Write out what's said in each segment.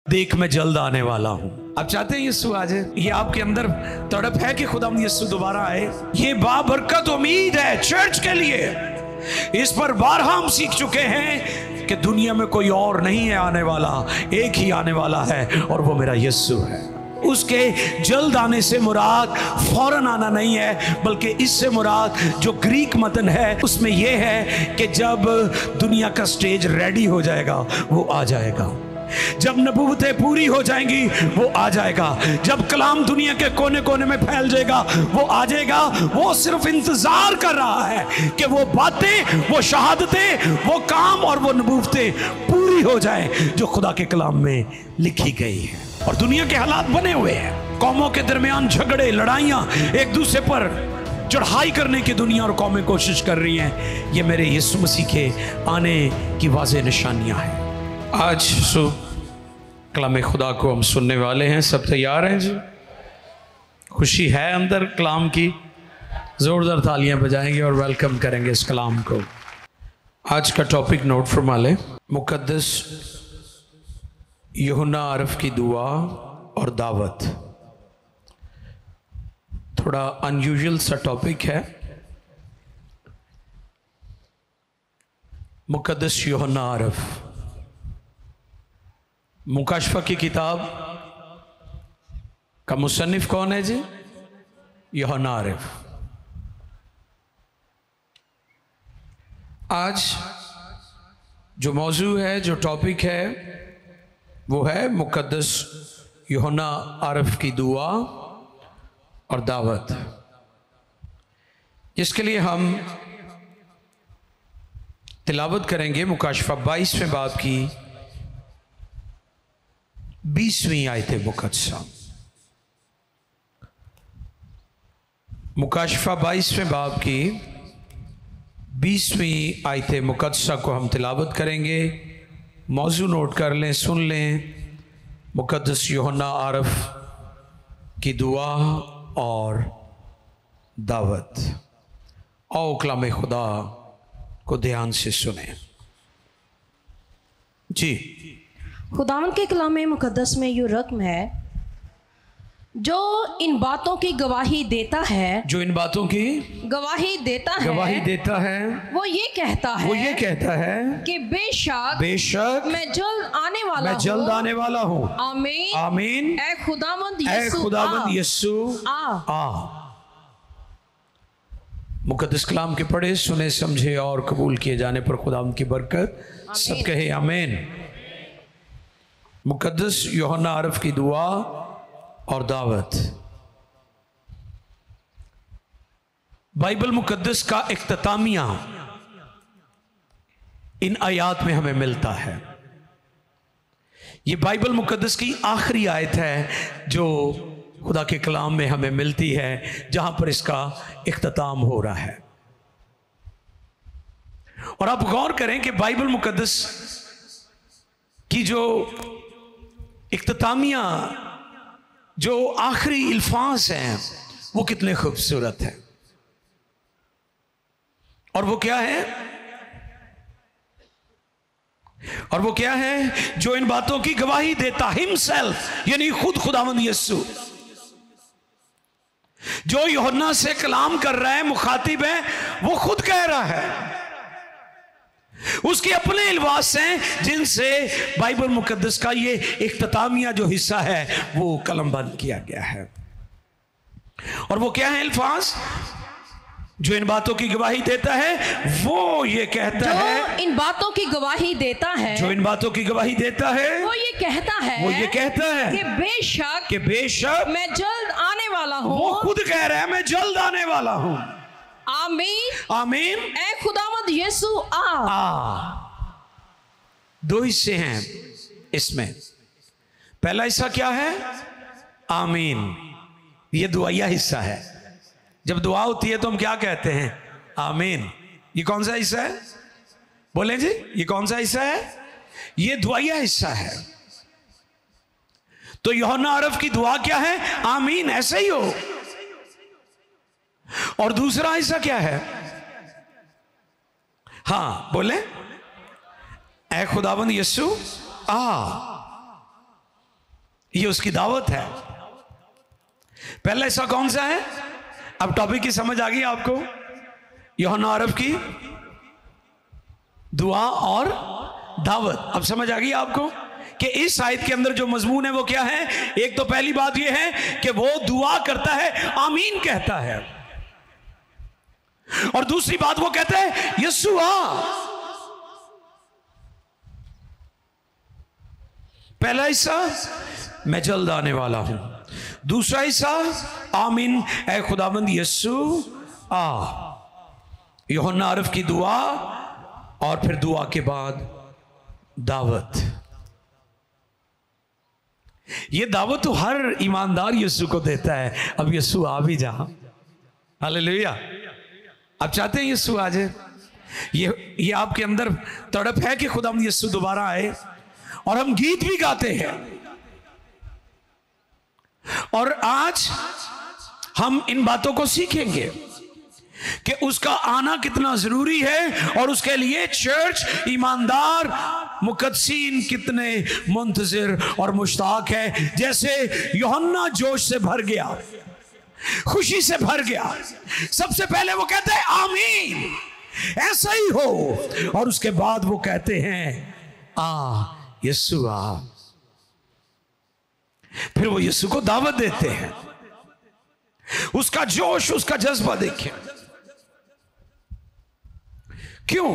देख मैं जल्द आने वाला हूं। आप चाहते हैं यीशु आ जाए? ये आपके अंदर तड़प है कि खुदा यीशु दोबारा आए? ये बाबरकत उम्मीद है चर्च के लिए। इस पर बारहा हम सीख चुके हैं कि दुनिया में कोई और नहीं है आने वाला, एक ही आने वाला है और वो मेरा यीशु है। उसके जल्द आने से मुराद फौरन आना नहीं है, बल्कि इससे मुराद जो ग्रीक मतन है उसमें यह है कि जब दुनिया का स्टेज रेडी हो जाएगा वो आ जाएगा, जब नबूवतें पूरी हो जाएंगी वो आ जाएगा, जब कलाम दुनिया के कोने कोने में फैल जाएगा वो आ जाएगा। वो सिर्फ इंतजार कर रहा है कि वो बातें, वो शहादतें, वो काम और वो नबूवतें पूरी हो जाएं जो खुदा के कलाम में लिखी गई है। और दुनिया के हालात बने हुए हैं, कौमों के दरमियान झगड़े, लड़ाइयां, एक दूसरे पर चढ़ाई करने की दुनिया और कौमें कोशिश कर रही हैं। ये मेरे यीशु मसीह के आने की वाज़ेह निशानियां हैं। आज कलाम खुदा को हम सुनने वाले हैं। सब तैयार हैं जी? खुशी है अंदर कलाम की? ज़ोरदार तालियां बजाएंगे और वेलकम करेंगे इस कलाम को। आज का टॉपिक नोट फरमा लें, मुकद्दस यूहन्ना आरफ की दुआ और दावत। थोड़ा अनयूजुअल सा टॉपिक है। मुकद्दस यूहन्ना आरफ, मुकाशफा की किताब का मुसन्निफ कौन है जी? यूहन्ना आरफ। आज जो मौजू है, जो टॉपिक है, वो है मुकद्दस यूहन्ना आरफ की दुआ और दावत, जिसके लिए हम तिलावत करेंगे मुकाशफा 22वें बाब की 20वीं आयत मुकद्दसा। मुकाशफा 22वें बाब की 20वीं आयत मुकद्दसा को हम तिलावत करेंगे। मौजू नोट कर लें, सुन लें। मुकद्दस यूहन्ना आरफ की दुआ और दावत। आओ कलाम खुदा को ध्यान से सुने जी। खुदावंद के कलाम मुकद्दस में यूं रकम है, जो इन बातों की गवाही देता है, जो इन बातों की गवाही देता है, वो ये कहता है कि बेशक मैं जल्द आने वाला हूँ। आमीन आमीन। ऐ खुदावंद यीशु आ। मुकद्दस कलाम के पढ़े, सुने, समझे और कबूल किए जाने पर खुदावंद की बरकत। सब कहे आमीन। मुकद्दस यूहन्ना आरफ की दुआ और दावत। बाइबल मुकद्दस का इख्तितामिया इन आयात में हमें मिलता है। ये बाइबल मुकद्दस की आखिरी आयत है जो खुदा के कलाम में हमें मिलती है, जहां पर इसका इख्तिताम हो रहा है। और आप गौर करें कि बाइबल मुकद्दस की जो इख्तितामिया, जो आखिरी अल्फाज हैं, वो कितने खूबसूरत हैं। और वो क्या है? और वो क्या है? जो इन बातों की गवाही देता, हिमसेल्फ, यानी खुद खुदावंद यीशु, जो यूहन्ना से कलाम कर रहा है, मुखातिब है, वो खुद कह रहा है। उसके अपने अल्फाज हैं जिनसे बाइबल मुकद्दस का ये इख्तितामिया जो हिस्सा है वो कलमबंद किया गया है। और वो क्या है अल्फाज? जो इन बातों की गवाही देता है, वो ये कहता है, इन बातों की गवाही देता है, जो इन बातों की गवाही देता है, वो ये कहता है कि बेशक मैं जल्द आने वाला हूँ। वो खुद कह रहा है मैं जल्द आने वाला हूँ। आमीन आमीन। ऐ खुदावंद यीशु आ। दो हिस्से हैं इसमें। पहला हिस्सा क्या है? आमीन। ये दुआया हिस्सा है। जब दुआ होती है तो हम क्या कहते हैं? आमीन। ये कौन सा हिस्सा है? बोले जी, ये कौन सा हिस्सा है? ये दुआया हिस्सा है। तो यूहन्ना आरफ की दुआ क्या है? आमीन, ऐसे ही हो। और दूसरा हिस्सा क्या है? हाँ बोले, ऐ खुदावंद यीशु आ। ये उसकी दावत है। पहला हिस्सा कौन सा है? अब टॉपिक की समझ आ गई आपको? यूहन्ना अरब की दुआ और दावत। अब समझ आ गई आपको कि इस आयत के अंदर जो मजमून है वो क्या है? एक तो पहली बात ये है कि वो दुआ करता है, आमीन कहता है, और दूसरी बात वो कहता है यीशु आ। पहला हिस्सा मैं जल्द आने वाला हूं, दूसरा हिस्सा आमीन ऐ खुदाबंद यीशु आ। यूहन्ना अरब की दुआ और फिर दुआ के बाद दावत। ये दावत तो हर ईमानदार यीशु को देता है। अब यीशु आ भी जा। हालेलुया। आप चाहते हैं यीशु आ जाए? ये आपके अंदर तड़प है कि खुदावंद यीशु दोबारा आए, और हम गीत भी गाते हैं। और आज हम इन बातों को सीखेंगे कि उसका आना कितना जरूरी है, और उसके लिए चर्च, ईमानदार मुकद्दसीन कितने मुंतजिर और मुश्ताक है। जैसे यूहन्ना जोश से भर गया, खुशी से भर गया, सबसे पहले वो कहते हैं आमीन, ऐसा ही हो, और उसके बाद वो कहते हैं आ यीशु आ। फिर वो यीशु को दावत देते हैं। उसका जोश, उसका जज्बा देखें। क्यों?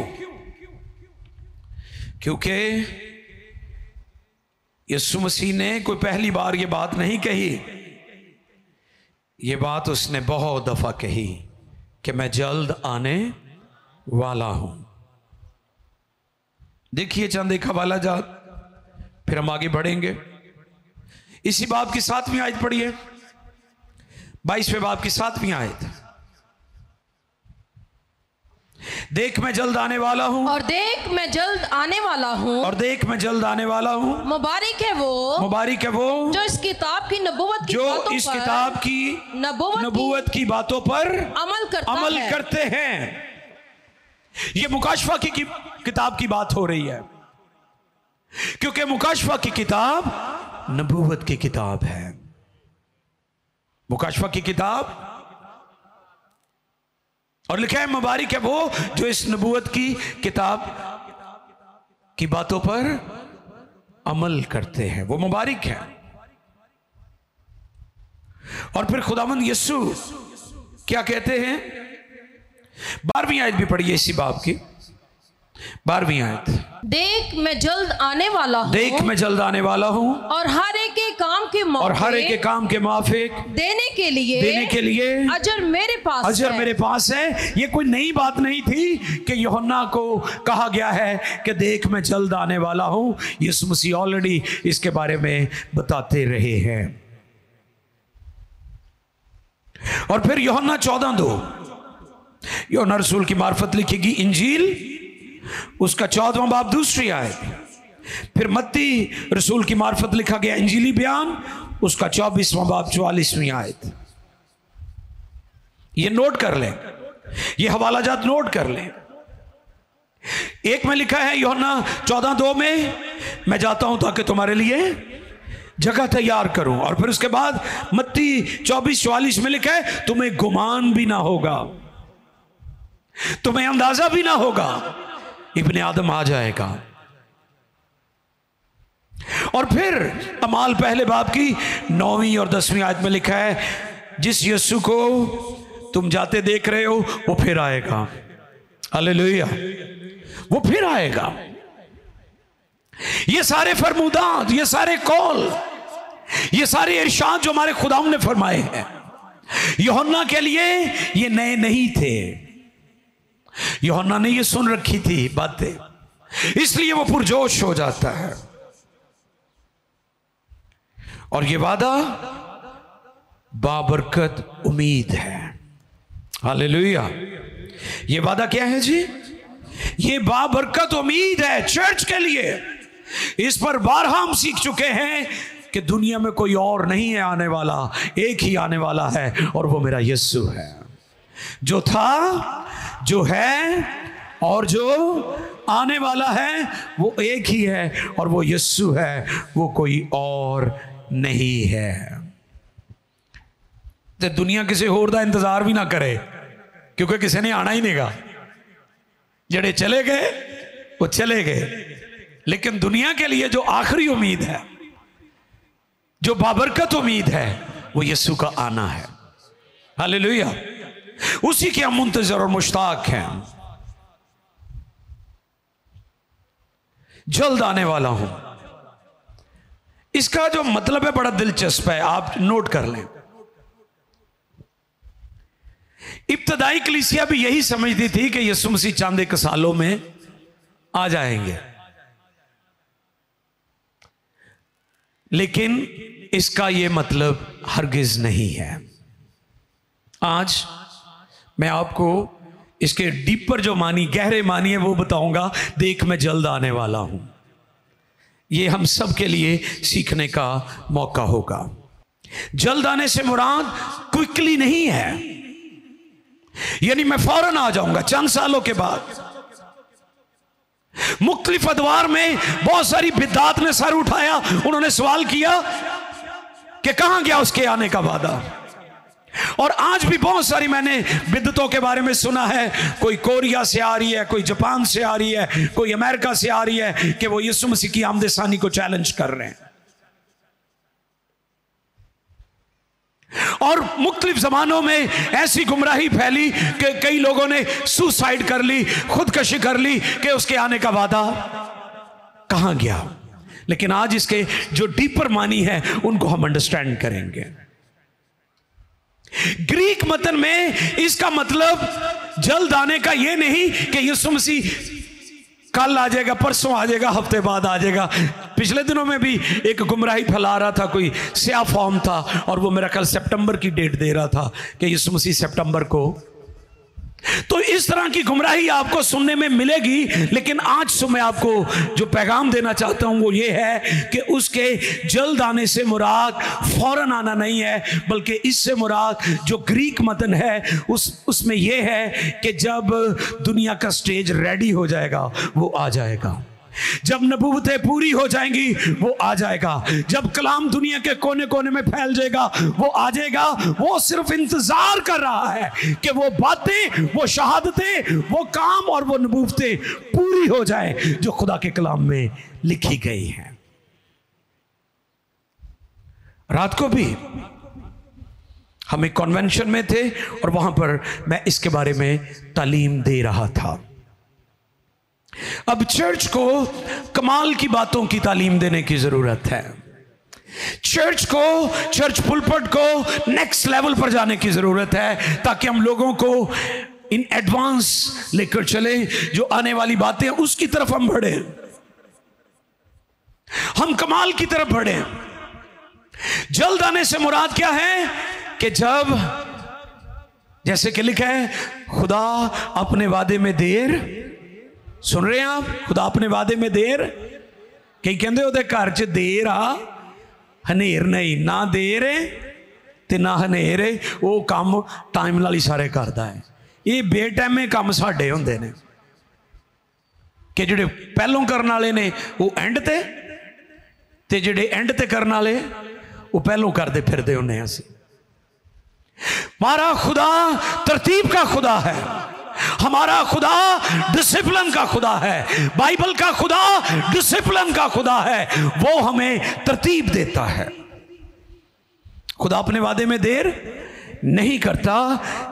क्योंकि यीशु मसीह ने कोई पहली बार ये बात नहीं कही, ये बात उसने बहुत दफा कही कि मैं जल्द आने वाला हूं। देखिए चंद एक हवाला जात, फिर हम आगे बढ़ेंगे। इसी बाब की 7वीं आयत पढ़िए, 22वें बाब की 7वीं आयत। देख मैं जल्द आने वाला हूं, और देख मैं जल्द आने वाला हूं, और देख मैं जल्द आने वाला हूं। मुबारक है वो, मुबारक है वो जो इस किताब की नबूवत की जो बातों इस पर, किताब की नबूवत की बातों पर अमल करते हैं। ये मुकाशफा की किताब की बात हो रही है, क्योंकि मुकाशफा की किताब नबूवत की किताब है। मुकाशफा की किताब, और लिखा है मुबारक है वो जो इस नबूवत की किताब की बातों पर अमल करते हैं, वो मुबारक है। और फिर खुदावंद यीशु क्या कहते हैं? 12वीं आयत भी पढ़िए इसी बाब की, 12वीं आयत। देख मैं जल्द आने वाला हूं, देख मैं जल्द आने वाला हूं, और हर एक के काम के और हर एक के काम के माफिक देने के लिए अजर मेरे पास है। ये कोई नई बात नहीं थी कि यूहन्ना को कहा गया है कि देख मैं जल्द आने वाला हूं। यीशु मसीह ऑलरेडी इसके बारे में बताते रहे हैं। और फिर यूहन्ना 14:2, यूहन्ना रसूल की मार्फत लिखी इंजील, उसका 14वां बाब 2री आयत। फिर मत्ती रसूल की मार्फत लिखा गया इंजीली बयान, उसका 24वां बाब 44वीं आयत। ये नोट कर लें, ये हवाला जात नोट कर लें। एक में लिखा है यूहन्ना 14:2 में, मैं जाता हूं ताकि तुम्हारे लिए जगह तैयार करूं। और फिर उसके बाद मत्ती 24:44 में लिखा है तुम्हें गुमान भी ना होगा, तुम्हें अंदाजा भी ना होगा, इब्ने आदम आ जाएगा। और फिर अमाल पहले बाब की 9वीं और 10वीं आयत में लिखा है जिस यीशु को तुम जाते देख रहे हो वो फिर आएगा। हालेलुया, वो फिर आएगा। ये सारे फरमूदात, ये सारे कौल, ये सारे इरशाद जो हमारे खुदाम ने फरमाए हैं, यूहन्ना के लिए ये नए नहीं थे। यूहन्ना ने ये सुन रखी थी बातें, इसलिए वो पुरजोश हो जाता है। और ये वादा बाबरकत उम्मीद है। हालेलुया। ये वादा क्या है जी? ये बाबरकत उम्मीद है चर्च के लिए। इस पर बारहा हम सीख चुके हैं कि दुनिया में कोई और नहीं है आने वाला, एक ही आने वाला है, और वो मेरा यीशु है। जो था, जो है और जो आने वाला है वो एक ही है, और वो यीशु है, वो कोई और नहीं है। ਤੇ ਦੁਨੀਆ ਕਿਸੇ ਹੋਰ ਦਾ ਇੰਤਜ਼ਾਰ ਵੀ ਨਾ ਕਰੇ, क्योंकि किसी ने आना ही नहीं गा। जड़े चले गए वो चले गए, लेकिन दुनिया के लिए जो आखिरी उम्मीद है, जो बाबरकत उम्मीद है, वो यीशु का आना है। हालेलुया। उसी के हम मुंतजर और मुश्ताक हैं। जल्द आने वाला हूं, इसका जो मतलब है बड़ा दिलचस्प है, आप नोट कर लें। इब्तदाई कलीसिया भी यही समझती थी कि यीशु मसीह चंद एक सालों में आ जाएंगे, लेकिन इसका यह मतलब हरगिज नहीं है। आज मैं आपको इसके डीपर जो मानी, गहरे मानी है, वो बताऊंगा। देख मैं जल्द आने वाला हूं। यह हम सब के लिए सीखने का मौका होगा। जल्द आने से मुराद क्विकली नहीं है, यानी मैं फौरन आ जाऊंगा चंद सालों के बाद। मुख्तलिफ अदवार में बहुत सारी बिदात ने सर उठाया, उन्होंने सवाल किया कि कहां गया उसके आने का वादा। और आज भी बहुत सारी मैंने बिदतों के बारे में सुना है। कोई कोरिया से आ रही है, कोई जापान से आ रही है, कोई अमेरिका से आ रही है कि वो यीशु मसीह की आमद सानी को चैलेंज कर रहे हैं। और मुख्तलिफ जमानों में ऐसी गुमराही फैली कि कई लोगों ने सुसाइड कर ली, खुदकशी कर ली कि उसके आने का वादा कहां गया। लेकिन आज इसके जो डीपर मानी है उनको हम अंडरस्टैंड करेंगे। ग्रीक मतन में इसका मतलब जल्द आने का यह नहीं कि यीशु मसीह कल आ जाएगा, परसों आ जाएगा, हफ्ते बाद आ जाएगा। पिछले दिनों में भी एक गुमराही फैला रहा था, कोई स्या फॉर्म था, और वो मेरा कल सितंबर की डेट दे रहा था कि यीशु मसीह सितंबर को। तो इस तरह की गुमराही आपको सुनने में मिलेगी। लेकिन आज मैं आपको जो पैगाम देना चाहता हूं वो ये है कि उसके जल्द आने से मुराद फौरन आना नहीं है, बल्कि इससे मुराद जो ग्रीक मतन है उसमें यह है कि जब दुनिया का स्टेज रेडी हो जाएगा वो आ जाएगा। जब नबूवतें पूरी हो जाएंगी वो आ जाएगा। जब कलाम दुनिया के कोने कोने में फैल जाएगा वो आ जाएगा। वो सिर्फ इंतजार कर रहा है कि वो बातें, वो शहादतें, वो काम और वो नबूवतें पूरी हो जाए जो खुदा के कलाम में लिखी गई हैं। रात को भी हम एक कन्वेंशन में थे और वहां पर मैं इसके बारे में तालीम दे रहा था। अब चर्च को कमाल की बातों की तालीम देने की जरूरत है। चर्च पुलपट को नेक्स्ट लेवल पर जाने की जरूरत है, ताकि हम लोगों को इन एडवांस लेकर चले। जो आने वाली बातें उसकी तरफ हम बढ़े, हम कमाल की तरफ बढ़े। जल्द आने से मुराद क्या है कि जब, जैसे कि लिखा है, खुदा अपने वादे में देर, सुन रहे हैं आप, खुदा अपने वादे में देर। कई कहते ओदे घर च देर आ, हनेर नहीं, ना देर है ते ना हनेर है। वो काम टाइम नाल ही सारे करता है। ये बेटाइमे काम साडे हुंदे ने कि जिहड़े पहलों करने वाले ने वो एंड ते जिहड़े एंड ते करने वाले वो पहलों करते फिरदे हुंदे असीं। हमारा खुदा तरतीब का खुदा है, हमारा खुदा डिसिप्लिन का खुदा है। बाइबल का खुदा डिसिप्लिन का खुदा है, वो हमें तरतीब देता है। खुदा अपने वादे में देर नहीं करता,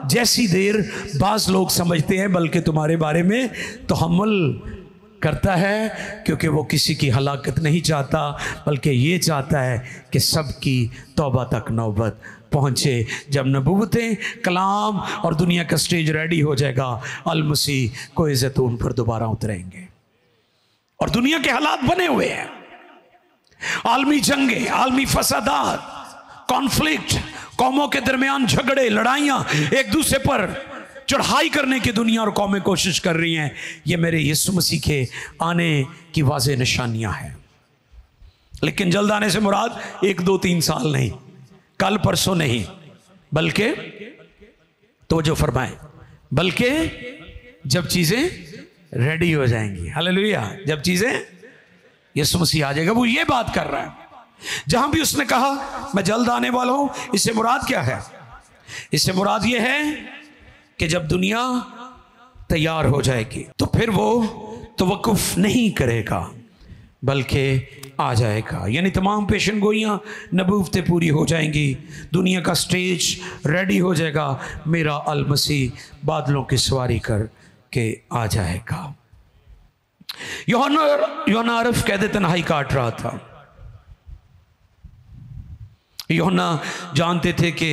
जैसी देर बाज लोग समझते हैं, बल्कि तुम्हारे बारे में तहम्मुल करता है, क्योंकि वो किसी की हलाकत नहीं चाहता, बल्कि ये चाहता है कि सबकी तौबा तक नौबत पहुंचे। जब नबूवतें, कलाम और दुनिया का स्टेज रेडी हो जाएगा, अल मसीह कोई ज़ैतून पर दोबारा उतरेंगे। और दुनिया के हालात बने हुए हैं, आलमी जंगे, आलमी फसादात, कॉन्फ्लिक्ट, कौमों के दरमियान झगड़े, लड़ाइयां, एक दूसरे पर चढ़ाई करने की दुनिया और कौमें कोशिश कर रही हैं। ये मेरे यीशु मसीह के आने की वाज़ेह निशानियां हैं। लेकिन जल्द आने से मुराद 1, 2, 3 साल नहीं, कल परसों नहीं, बल्कि तो जो फरमाए, बल्कि जब चीजें रेडी हो जाएंगी। हालेलुया। जब चीजें, यीशु मसीह आ जाएगा, वो ये बात कर रहा है। जहां भी उसने कहा मैं जल्द आने वाला हूं, इससे मुराद क्या है? इससे मुराद यह है कि जब दुनिया तैयार हो जाएगी तो फिर वो तवक्कुफ नहीं करेगा बल्कि आ जाएगा। यानी तमाम पेशन गोइयाँ नबूवतें पूरी हो जाएंगी, दुनिया का स्टेज रेडी हो जाएगा, मेरा अल मसीह बादलों की सवारी कर के आ जाएगा। यूहन्ना अरफ कैद तन्हाई काट रहा था। यूहन्ना जानते थे कि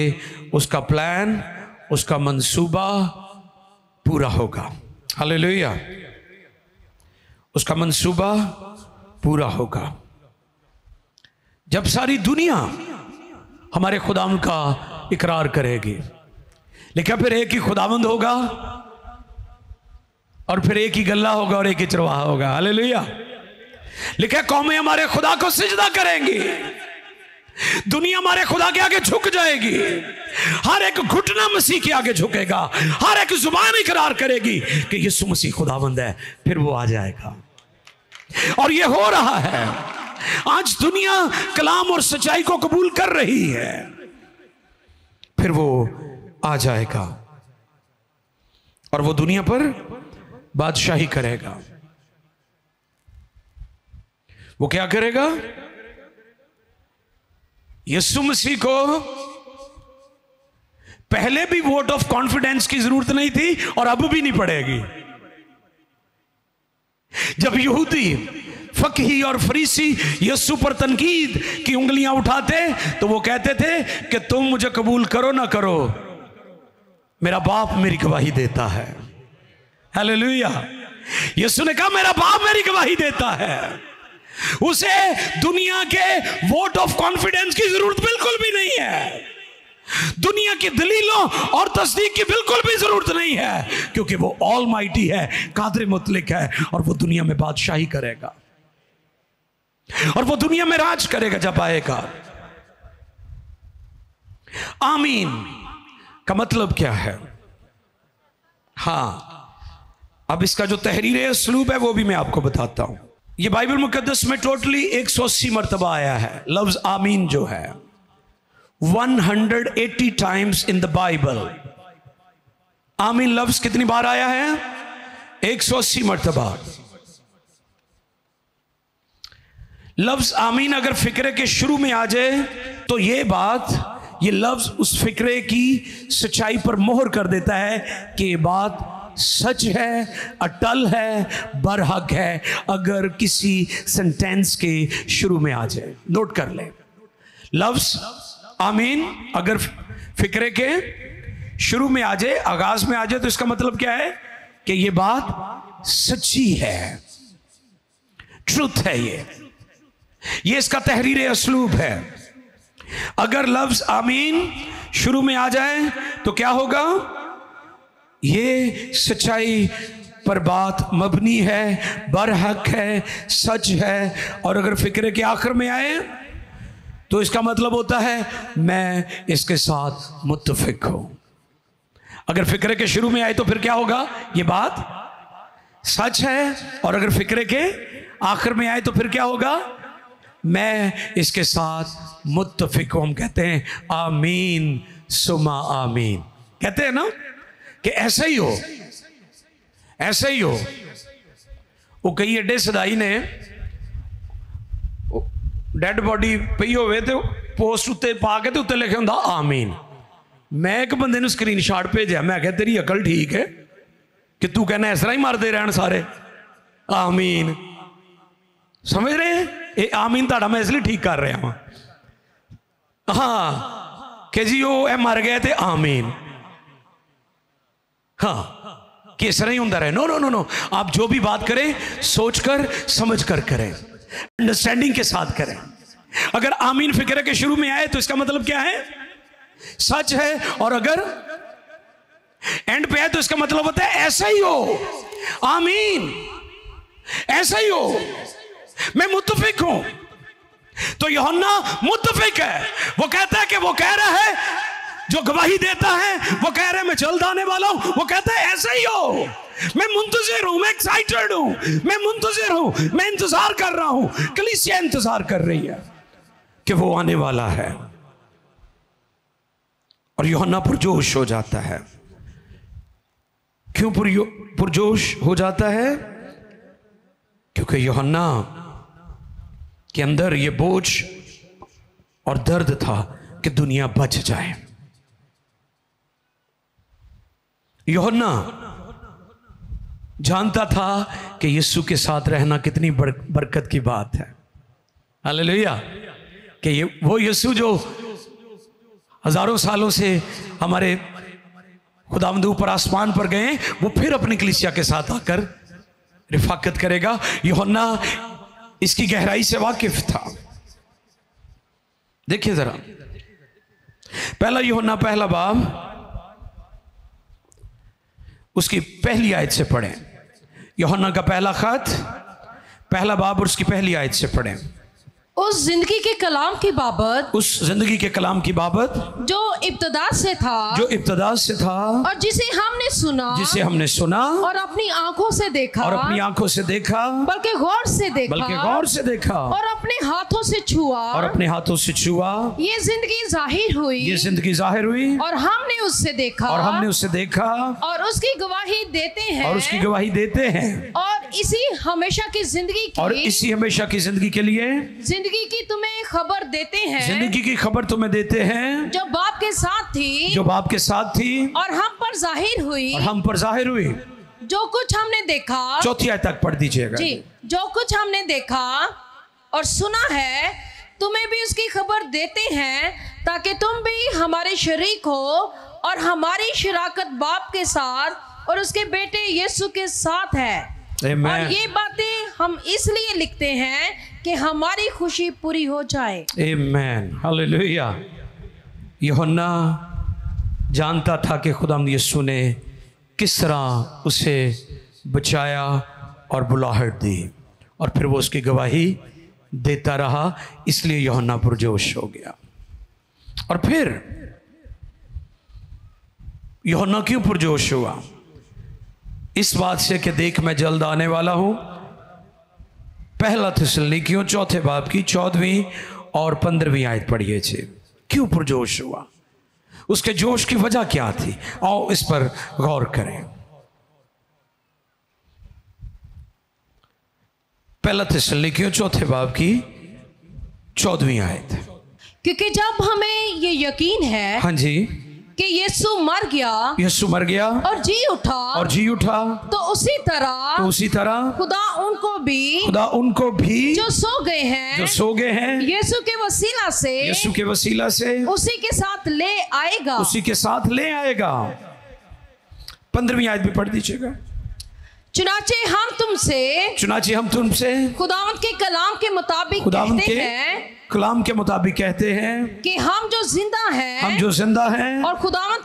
उसका प्लान, उसका मंसूबा पूरा होगा। हालेलुया, उसका मंसूबा पूरा होगा। जब सारी दुनिया हमारे खुदावंद का इकरार करेगी, लेकिन फिर एक ही खुदावंद होगा और फिर एक ही गल्ला होगा और एक ही चरवाहा होगा। हालेलुया। लिखा कौमें हमारे खुदा को सिजदा करेंगी, दुनिया हमारे खुदा के आगे झुक जाएगी, हर एक घुटना मसीह के आगे झुकेगा, हर एक जुबान इकरार करेगी कि यीशु मसीह खुदावंद है, फिर वो आ जाएगा। और ये हो रहा है। आज दुनिया कलाम और सच्चाई को कबूल कर रही है, फिर वो आ जाएगा और वो दुनिया पर बादशाही करेगा। वो क्या करेगा? यीशु मसीह को पहले भी वोट ऑफ कॉन्फिडेंस की जरूरत नहीं थी और अब भी नहीं पड़ेगी। जब यहूदी फकीह और फरीसी यीशु पर तनकीद की उंगलियां उठाते तो वो कहते थे कि तुम मुझे कबूल करो ना करो, मेरा बाप मेरी गवाही देता है। हालेलुया। यीशु ने कहा मेरा बाप मेरी गवाही देता है। उसे दुनिया के वोट ऑफ कॉन्फिडेंस की जरूरत बिल्कुल भी नहीं है, दुनिया की दलीलों और तस्दीक की बिल्कुल भी जरूरत नहीं है, क्योंकि वो ऑलमाइटी है, कादिर मुतलिक है और वो दुनिया में बादशाही करेगा और वो दुनिया में राज करेगा जब आएगा। आमीन का मतलब क्या है? हां, अब इसका जो तहरीर उसलूब है वो भी मैं आपको बताता हूं। ये बाइबल मुकद्दस में टोटली 180 मरतबा आया है लफ्ज आमीन जो है, 180 टाइम्स इन द बाइबल। आमीन लफ्ज कितनी बार आया है? 180 मरतबा। लफ्ज आमीन अगर फिक्रे के शुरू में आ जाए तो ये बात, ये लफ्ज उस फिक्रे की सच्चाई पर मोहर कर देता है कि ये बात सच है, अटल है, बरहक है, अगर किसी सेंटेंस के शुरू में आ जाए। नोट कर ले, लफ्ज आमीन अगर फिक्रे के शुरू में आ जाए, आगाज में आ जाए, तो इसका मतलब क्या है कि ये बात सच्ची है, ट्रुथ है। ये इसका तहरीर असलूब है। अगर लफ्ज आमीन शुरू में आ जाए तो क्या होगा? ये सच्चाई पर बात मबनी है, बरहक है, सच है। और अगर फिक्रे के आखिर में आए तो इसका मतलब होता है मैं इसके साथ मुत्तफिक हूं। अगर फिक्रे के शुरू में आए तो फिर क्या होगा? ये बात सच है। और अगर फिक्रे के आखिर में आए तो फिर क्या होगा? मैं इसके साथ मुत्तफिक हूं। हम कहते हैं आमीन सुमा आमीन, कहते हैं ना कि ऐसा ही हो, ऐसा ही हो। वो कई एडे सदाई ने डेड बॉडी पई होवे तो पोस्ट उत्ते पा के उत्ते लिखे होंदा आमीन। मैं एक बंदे ने स्क्रीनशॉट भेजा, मैं कहा तेरी अकल ठीक है कि तू कहना इस तरह ही मारते रहन सारे आमीन। समझ रहे हैं? ये आमीन ताड़ा मैं इसलिए ठीक कर रहा हूं। हाँ कि जी वो ए मर गए थे आमीन, हाँ कि इस तरह ही होता रहे। नो नो नो नो, आप जो भी बात करें सोचकर समझ कर करें, अंडरस्टैंडिंग के साथ करें। अगर आमीन फिक्र के शुरू में आए तो इसका मतलब क्या है? सच है। और अगर एंड पे आए तो इसका मतलब होता है ऐसा ही हो, आमीन ऐसा ही हो, मैं मुत्तफिक हूं। तो यूहन्ना मुत्तफिक है। वो कहता है कि वो कह रहा है, जो गवाही देता है वो कह रहा है मैं जल्द आने वाला हूं। वो कहता है ऐसा ही हो, मैं मुंतजिर हूं, मैं एक्साइटेड हूं, मैं मुंतजिर हूं, मैं इंतजार कर रहा हूं, कलीसिया इंतजार कर रही है। कि वो आने वाला है। और यूहन्ना पुरजोश हो जाता है। क्यों पुरजोश हो जाता है? क्योंकि यूहन्ना के अंदर ये बोझ और दर्द था कि दुनिया बच जाए। यूहन्ना जानता था कि यीशु के साथ रहना कितनी बरकत की बात है। हालेलुया। कि ये वो यीशु जो हजारों सालों से हमारे खुदावंद ऊपर आसमान पर गए, वो फिर अपनी कलीसिया के साथ आकर रिफाकत करेगा। यूहन्ना इसकी गहराई से वाकिफ था। देखिए जरा, पहला यूहन्ना पहला बाब उसकी पहली आयत से पढ़ें। यूहन्ना का पहला खत पहला बाब और उसकी पहली आयत से पढ़ें। उस जिंदगी के कलाम की बाबत, उस जिंदगी के कलाम की बाबत जो इब्तदा से था, जो इब्तदा से था, और जिसे हमने सुना, जिसे हमने सुना और अपनी आंखों से देखा, और अपनी आंखों से देखा, बल्कि गौर से देखा, बल्कि गौर से देखा, और अपने हाथों से छुआ, और अपने हाथों से छुआ, ये जिंदगी जाहिर हुई, ये जिंदगी जाहिर हुई, और हमने उससे देखा, और हमने उससे देखा, और उसकी गवाही देते हैं, और उसकी गवाही देते हैं, और इसी हमेशा की जिंदगी की, और इसी हमेशा की जिंदगी के लिए जिंदगी की तुम्हें खबर देते हैं, जिंदगी की खबर तुम्हें देते हैं, जो बाप के साथ थी, जो बाप के साथ थी, और हम पर जाहिर हुई, और हम पर जाहिर हुई। जो कुछ हमने देखा, चौथी आयत तक पढ़ दीजिएगा जी, जो कुछ हमने देखा और सुना है, तुम्हें भी उसकी खबर देते हैं, ताकि तुम भी हमारे शरीक हो, और हमारी शराकत बाप के साथ और उसके बेटे यीशु के साथ है। Amen. और ये बातें हम इसलिए लिखते हैं कि हमारी खुशी पूरी हो जाए। आमीन, हालेलुया। यूहन्ना जानता था कि खुदावंद यीशु ने किस तरह उसे बचाया और बुलाहट दी, और फिर वो उसकी गवाही देता रहा, इसलिए यूहन्ना पुरजोश हो गया। और फिर यूहन्ना क्यों पुरजोश हुआ? इस बात से कि देख मैं जल्द आने वाला हूं। पहला थिस्सलुनीकियों चौथे बाब की 14वीं और 15वीं आयत पढ़िए छे। क्यों पुरजोश हुआ? उसके जोश की वजह क्या थी? आओ इस पर गौर करें। पहला थिस्सलुनीकियों चौथे बाब की 14वीं आयत। क्योंकि जब हमें ये यकीन है हाँ जी, कि यीशु मर गया, यीशु मर गया और जी उठा, और जी उठा, तो उसी तरह खुदा उनको भी जो सो गए हैं, यीशु के वसीला से उसी के साथ ले आएगा। 15वीं आयत भी पढ़ दीजिएगा। चुनाचे हम तुमसे खुदावंद के कलाम के मुताबिक कहते हैं कि हम जो जिंदा हैं और खुदावंद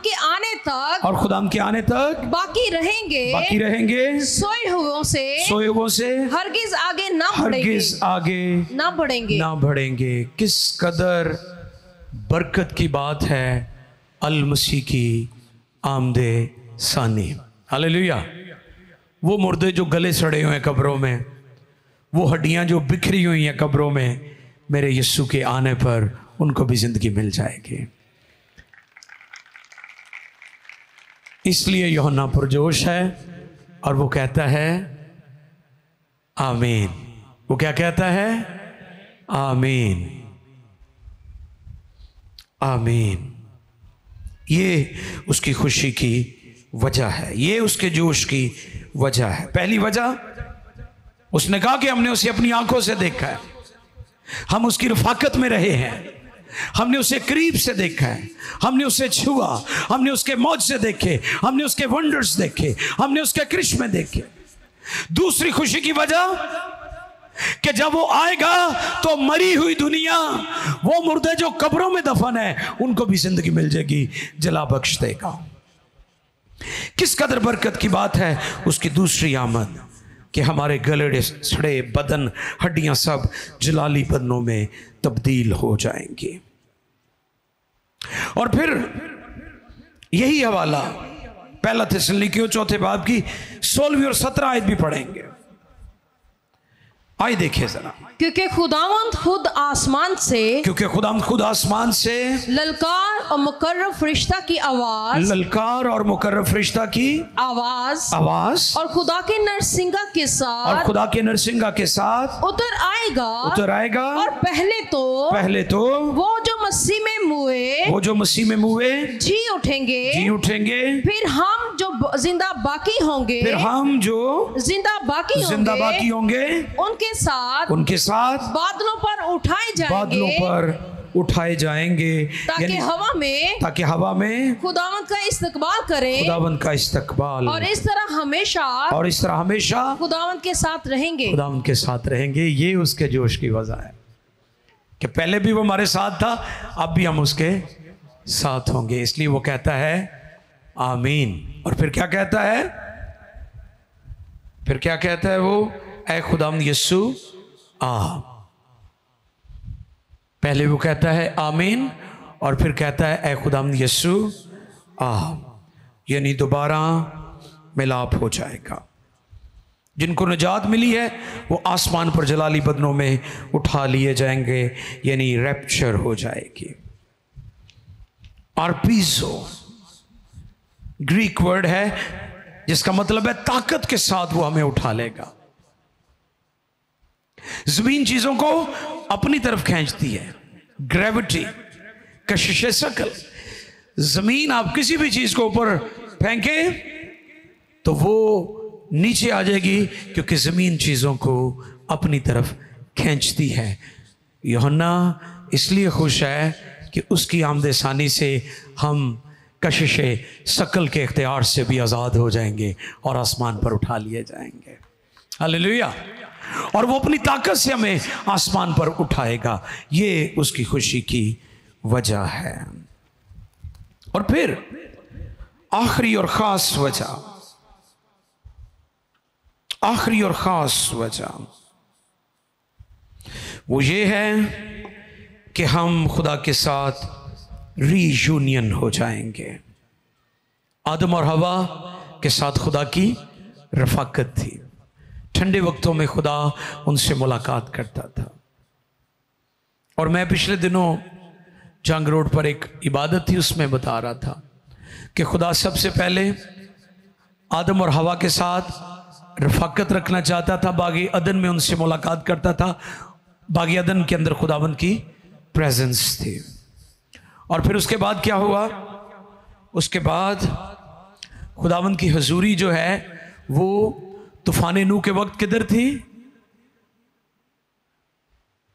के आने तक बाकी रहेंगे, सोए हुओं से हरगिज आगे ना बढ़ेंगे। किस कदर बरकत की बात है अल मसीह की आमदे सानी। हालेलुया। वो मुर्दे जो गले सड़े हुए हैं कब्रों में, वो हड्डियां जो बिखरी हुई हैं कब्रों में, मेरे यीशु के आने पर उनको भी जिंदगी मिल जाएगी। इसलिए यूहन्ना पुरजोश है और वो कहता है आमीन। वो क्या कहता है? आमीन, आमीन। ये उसकी खुशी की वजह है, ये उसके जोश की वजह है। पहली वजह, उसने कहा कि हमने उसे अपनी आंखों से देखा है, हम उसकी रफाकत में रहे हैं, हमने उसे करीब से देखा है, हमने उसे छुआ, हमने उसके मौजज़े देखे, हमने उसके वंडर्स देखे, हमने उसके करिश्मे देखे। दूसरी खुशी की वजह कि जब वो आएगा तो मरी हुई दुनिया, वो मुर्दे जो कब्रों में दफन है, उनको भी जिंदगी मिल जाएगी, जला बख्श देगा। किस कदर बरकत की बात है उसकी दूसरी आमद, कि हमारे गले सड़े बदन, हड्डियां सब जलाली बदनों में तब्दील हो जाएंगी। और फिर यही हवाला पहला थिस्सलुनीकियों चौथे बाब की 16वीं और 17 आयत भी पढ़ेंगे। आइए देखिए जरा, क्योंकि खुदावंद खुद आसमान से, क्योंकि खुदावंद खुद आसमान से ललकार और मुकर्रब फरिश्ता की आवाज, ललकार और मुकर्रब फरिश्ता की आवाज और खुदा के नरसिंगा के और साथ खुदा के नरसिंगा के साथ उतर आएगा और पहले तो वो जो मसीह में मुए जी उठेंगे, फिर हम जो जिंदा बाकी होंगे उनके साथ बादलों पर उठाए जाएंगे ताकि हवा में खुदावंद का इस्तकबाल और इस तरह हमेशा खुदावंद के साथ रहेंगे। ये उसके जोश की वजह है कि पहले भी वो हमारे साथ था, अब भी हम उसके साथ होंगे। इसलिए वो कहता है आमीन। और फिर क्या कहता है वो, ऐ खुदावंद यीशु आ। पहले वो कहता है आमीन और फिर कहता है ऐ खुदावंद यीशु आ, यानी दोबारा मिलाप हो जाएगा। जिनको निजात मिली है वो आसमान पर जलाली बदनों में उठा लिए जाएंगे, यानी रैप्चर हो जाएगी। आरपीजो ग्रीक वर्ड है जिसका मतलब है ताकत के साथ वो हमें उठा लेगा। जमीन चीजों को अपनी तरफ खींचती है, ग्रेविटी, कशिश शकल। जमीन आप किसी भी चीज को ऊपर फेंके तो वो नीचे आ जाएगी, क्योंकि जमीन चीजों को अपनी तरफ खींचती है। यूहन्ना इसलिए खुश है कि उसकी आमदसानी से हम कशिश शकल के इख्तियार से भी आज़ाद हो जाएंगे और आसमान पर उठा लिए जाएंगे। हालेलुया। और वो अपनी ताकत से हमें आसमान पर उठाएगा, ये उसकी खुशी की वजह है। और फिर आखिरी और ख़ास वजह वो ये है कि हम खुदा के साथ रीयूनियन हो जाएंगे। आदम और हवा के साथ खुदा की रफ़ाकत थी। ठंडे वक्तों में खुदा उनसे मुलाकात करता था। और मैं पिछले दिनों जंग रोड पर एक इबादत थी, उसमें बता रहा था कि खुदा सबसे पहले आदम और हवा के साथ रफ़ाकत रखना चाहता था। बागी अदन में उनसे मुलाकात करता था। बागी अदन के अंदर खुदावंद की प्रेजेंस थी। और फिर उसके बाद क्या हुआ? उसके बाद खुदावंद की हजूरी जो है वो तूफान नूह के वक्त किधर थी?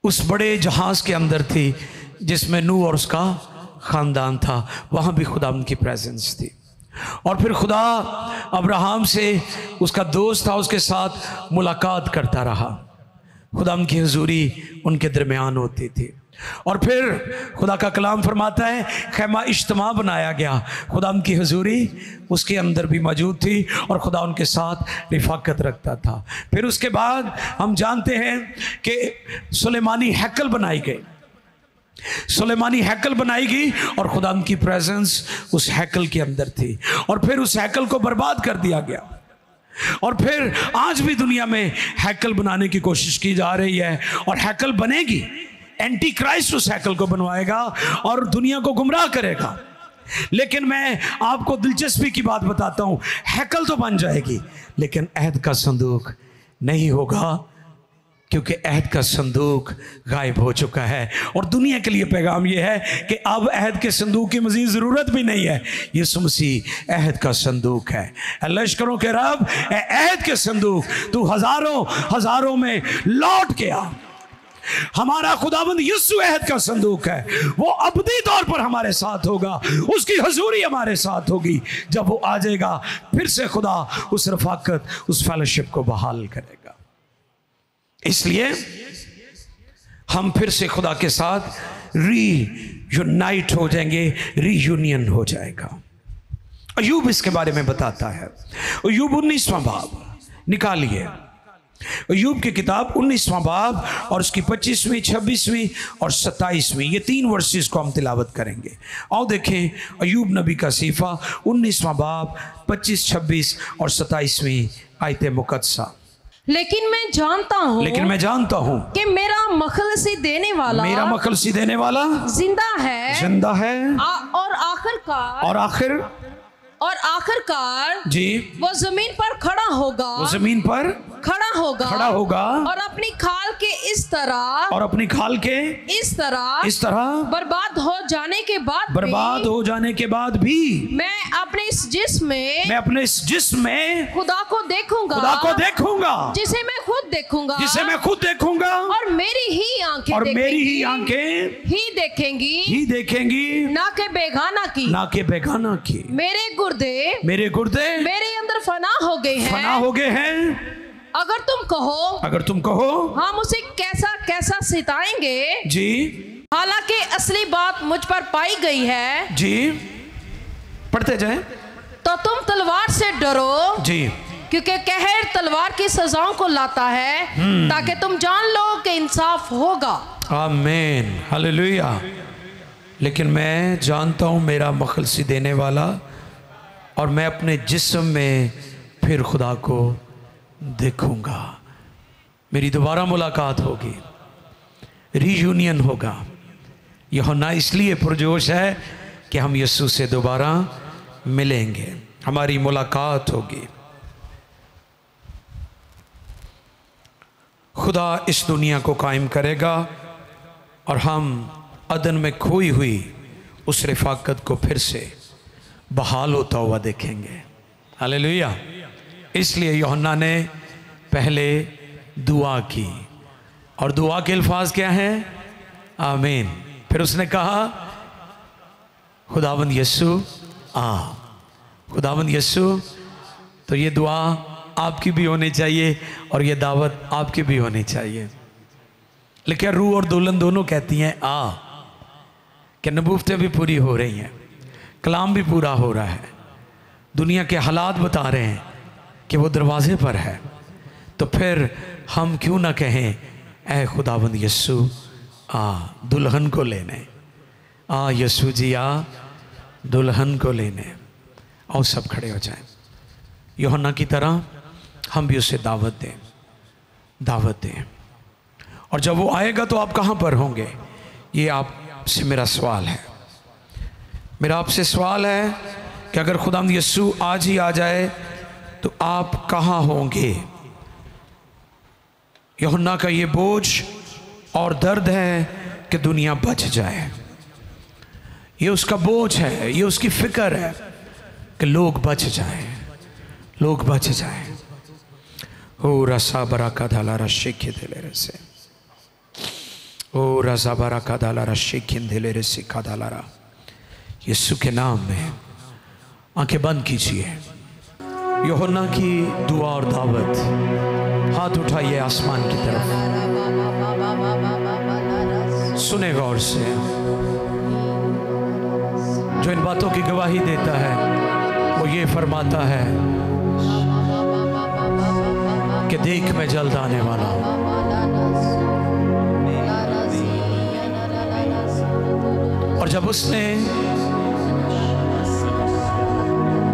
उस बड़े जहाज के अंदर थी जिसमें नूह और उसका खानदान था। वहां भी खुदावंद की प्रेजेंस थी। और फिर खुदा अब्राहम से, उसका दोस्त था, उसके साथ मुलाकात करता रहा। खुदावंद की हजूरी उनके दरमियान होती थी। और फिर खुदा का कलाम फरमाता है खैमा इज्तिमा बनाया गया। खुदावंद की हजूरी उसके अंदर भी मौजूद थी और खुदा उनके साथ रिफाकत रखता था। फिर उसके बाद हम जानते हैं कि सुलेमानी हैकल बनाई गई और खुदावंद की प्रेजेंस उस हैकल के अंदर थी। और फिर उस हैकल को बर्बाद कर दिया गया। और फिर आज भी दुनिया में हैकल बनाने की कोशिश की जा रही है और हैकल बनेगी। एंटी क्राइस्ट उस हैकल को बनवाएगा और दुनिया को गुमराह करेगा। लेकिन मैं आपको दिलचस्पी की बात बताता हूं, हैकल तो बन जाएगी लेकिन अहद का संदूक नहीं होगा, क्योंकि अहद का संदूक गायब हो चुका है। और दुनिया के लिए पैगाम यह है कि अब अहद के संदूक की मजीद ज़रूरत भी नहीं है। यीशु मसीह अहद का संदूक है। लश्करों के रब, अहद के संदूक, तू हजारों में लौट के आ। हमारा खुदाबंद यीशु अहद का संदूक है। वो अबदी तौर पर हमारे साथ होगा, उसकी हजूरी हमारे साथ होगी। जब वो आ जाएगा फिर से खुदा उस रफाकत, उस फेलोशिप को बहाल करेगा। इसलिए हम फिर से खुदा के साथ रीयूनाइट हो जाएंगे, रीयूनियन हो जाएगा। अय्यूब इसके बारे में बताता है। अय्यूब 19वां बाब निकालिए। अय्यूब की किताब 19वां बाब और उसकी 25वीं, 26वीं और 27वीं, ये 3 वर्सेस को हम तिलावत करेंगे। आओ देखें अय्यूब नबी का सीफा 19वां बाब 25, 26 और 27वीं आयत मुकद्दसा। लेकिन मैं जानता हूँ कि मेरा मखलसी देने वाला जिंदा है और आखिरकार जी वो जमीन पर खड़ा होगा और अपनी खाल के इस तरह बर्बाद हो जाने के बाद भी मैं अपने इस जिस्म में खुदा को देखूंगा जिसे मैं खुद देखूंगा और मेरी ही आंखें ही देखेंगी ना के बेगाना की। मेरे गुर्दे मेरे अंदर फना हो गए हैं। अगर तुम कहो हम उसे कैसा सिताएंगे जी, हालांकि असली बात मुझ पर पाई गई है जी, पढ़ते जाएं। तो तुम तलवार से डरो जी, क्योंकि कहर तलवार की सजाओं को लाता है, ताकि तुम जान लो कि इंसाफ होगा। आमीन, हालेलुया। लेकिन मैं जानता हूं मेरा मखलसी देने वाला, और मैं अपने जिस्म में फिर खुदा को देखूंगा। मेरी दोबारा मुलाकात होगी, रीयूनियन होगा। यूहन्ना इसलिए पुरजोश है कि हम यीशु से दोबारा मिलेंगे, हमारी मुलाकात होगी। खुदा इस दुनिया को कायम करेगा और हम अदन में खोई हुई उस रिफाकत को फिर से बहाल होता हुआ देखेंगे। हालेलुया। इसलिए यूहन्ना ने पहले दुआ की, और दुआ के अल्फाज क्या हैं? आमीन। फिर उसने कहा खुदावंद यीशु खुदावंद यीशु। तो ये दुआ आपकी भी होनी चाहिए और ये दावत आपकी भी होनी चाहिए। लेकिन रूह और दुल्हन दोनों कहती हैं कि नबूवतें भी पूरी हो रही हैं, कलाम भी पूरा हो रहा है, दुनिया के हालात बता रहे हैं कि वो दरवाजे पर है। तो फिर हम क्यों ना कहें, ऐ खुदावंद यीशु दुल्हन को लेने, यीशु जी दुल्हन को लेने। और सब खड़े हो जाएं। यूहन्ना की तरह हम भी उसे दावत दें। और जब वो आएगा तो आप कहाँ पर होंगे? ये आपसे मेरा सवाल है। मेरा आपसे सवाल है कि अगर खुदावंद यीशु आज ही आ जाए तो आप कहाँ होंगे? यूहन्ना का ये बोझ और दर्द है कि दुनिया बच जाए। ये उसका बोझ है, ये उसकी फिक्र है कि लोग बच जाएं। ओ रसा बरा का धाला रशी खिंधेले रसे, ओ रसा बरा का धाला रशी खिंधेले रसी का धालारा। यीशु के नाम में आंखें बंद कीजिए। यूहन्ना की दुआ और दावत, हाथ उठाइए आसमान की तरफ, सुने गौर से। जो इन बातों की गवाही देता है वो ये फरमाता है कि देख मैं जल्द आने वाला हूं। और जब उसने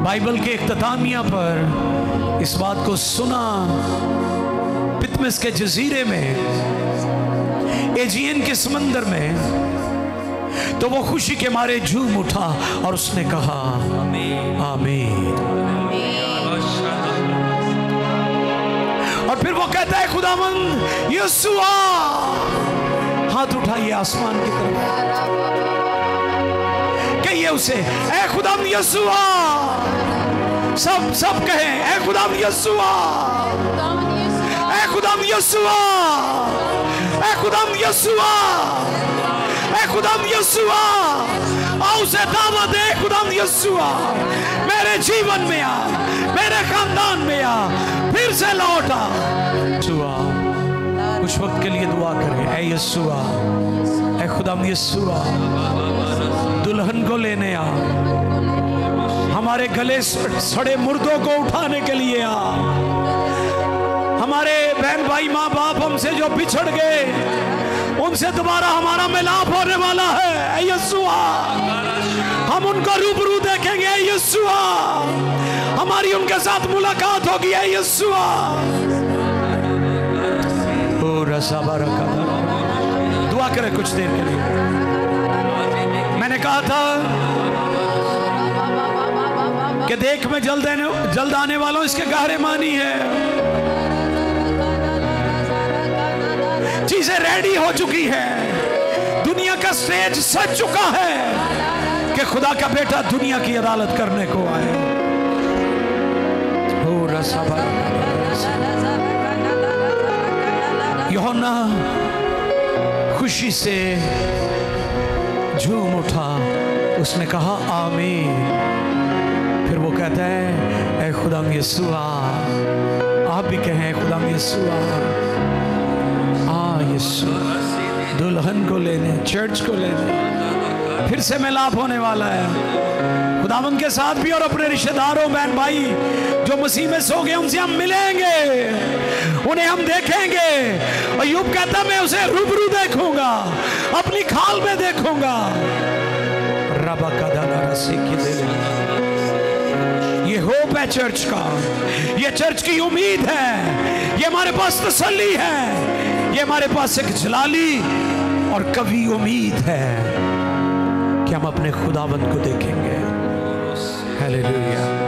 बाइबल के इख्तितामिया पर इस बात को सुना, पितमस के जजीरे में, एजियन के समंदर में, तो वो खुशी के मारे झूम उठा और उसने कहा आमीन। और फिर वो कहता है खुदावंद यीशु हाथ उठाइए आसमान की तरफ, कहिए उसे ऐ खुदावंद यीशु। सब कहें ऐ खुदावंद यीशु, ऐ खुदावंद यीशु, ऐ खुदावंद यीशु, ऐ खुदावंद यीशु। आओ उसे दावत दे, खुदावंद यीशु मेरे जीवन में आ, मेरे खानदान में आ, फिर से लौट आ। कुछ वक्त के लिए दुआ करें। ऐ यीशु, ऐ खुदावंद यीशु, दुल्हन को लेने आ, हमारे गले सड़े मुर्दों को उठाने के लिए आ, हमारे बहन भाई माँ बाप हमसे जो बिछड़ गए उनसे दोबारा हमारा मिलाप होने वाला है। यीशु हम उनको रूबरू देखेंगे। यीशु हमारी उनके साथ मुलाकात होगी। यीशु रसा बरकत। दुआ करें कुछ देर के लिए। मैंने कहा था कि देख मैं जल्द आने वाला हूं, इसके गहरे मानी है। चीजें रेडी हो चुकी है, दुनिया का स्टेज सज चुका है कि खुदा का बेटा दुनिया की अदालत करने को आए। यूहन्ना खुशी से झूम उठा, उसने कहा आमीन। फिर वो कहता है, ए खुदा यीशुआ, आप भी कहें खुदा यीशुआ, यीशु दुल्हन को लेने, चर्च को लेने फिर से मिलाप होने वाला है खुदावंद के साथ भी, और अपने रिश्तेदारों बहन भाई जो मसीह में सो गए उनसे हम मिलेंगे, उन्हें हम देखेंगे। और यूब कहता मैं उसे रूबरू देखूंगा, अपनी खाल में देखूंगा। रबा का दाना रसी की दे, ये होप है चर्च का, ये चर्च की उम्मीद है, ये हमारे पास तसल्ली है, ये हमारे पास एक जलाली और कभी उम्मीद है कि हम अपने खुदावंद को देखेंगे। हालेलुया।